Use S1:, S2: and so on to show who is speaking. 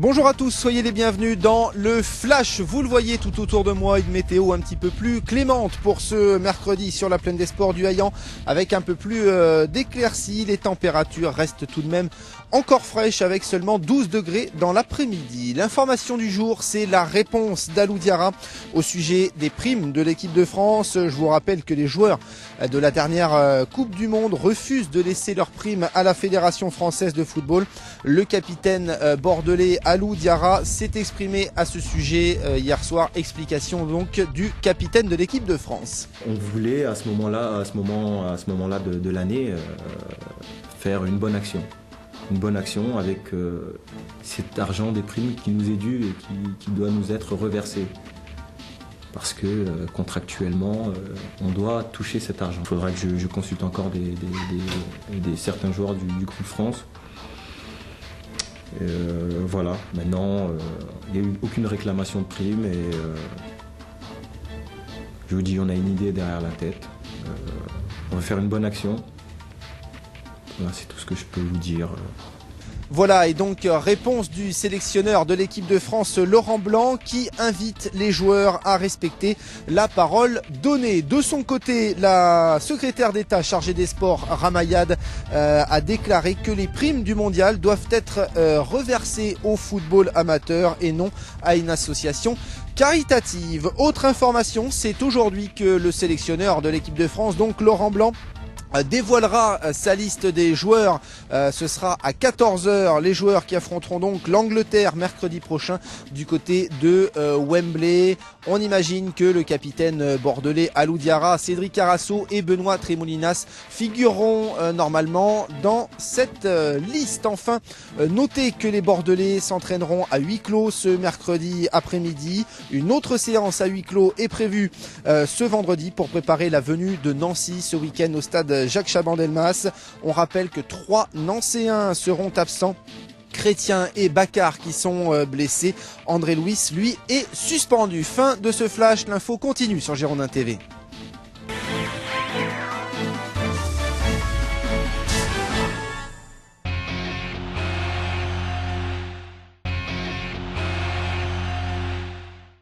S1: Bonjour à tous, soyez les bienvenus dans le Flash. Vous le voyez tout autour de moi, une météo un petit peu plus clémente pour ce mercredi sur la plaine des sports du Haillan, avec un peu plus d'éclaircies. Les températures restent tout de même encore fraîches avec seulement 12 degrés dans l'après-midi. L'information du jour, c'est la réponse d'Alou Diarra au sujet des primes de l'équipe de France. Je vous rappelle que les joueurs de la dernière Coupe du Monde refusent de laisser leurs primes à la Fédération française de football. Le capitaine bordelais Alou Diarra s'est exprimé à ce sujet hier soir. Explication donc du capitaine de l'équipe de France.
S2: On voulait à ce moment-là de l'année faire une bonne action. Une bonne action avec cet argent des primes qui nous est dû et qui doit nous être reversé. Parce que contractuellement, on doit toucher cet argent. Il faudra que je consulte encore certains joueurs du groupe France. Voilà, maintenant, il n'y a eu aucune réclamation de prime et je vous dis, on a une idée derrière la tête. On va faire une bonne action. Voilà, c'est tout ce que je peux vous dire.
S1: Voilà, et donc réponse du sélectionneur de l'équipe de France, Laurent Blanc, qui invite les joueurs à respecter la parole donnée. De son côté, la secrétaire d'État chargée des sports, Ramayad, a déclaré que les primes du mondial doivent être reversées au football amateur et non à une association caritative. Autre information, c'est aujourd'hui que le sélectionneur de l'équipe de France, donc Laurent Blanc, dévoilera sa liste des joueurs. Ce sera à 14 h, les joueurs qui affronteront donc l'Angleterre mercredi prochain du côté de Wembley. On imagine que le capitaine bordelais Alou Diarra, Cédric Carrasso et Benoît Tremolinas figureront normalement dans cette liste. Enfin, notez que les Bordelais s'entraîneront à huis clos ce mercredi après-midi. Une autre séance à huis clos est prévue ce vendredi pour préparer la venue de Nancy ce week-end au stade Jacques Chaban-Delmas. On rappelle que 3 Nancéens seront absents. Chrétien et Baccar qui sont blessés. André Louis, lui, est suspendu. Fin de ce flash. L'info continue sur Girondin TV.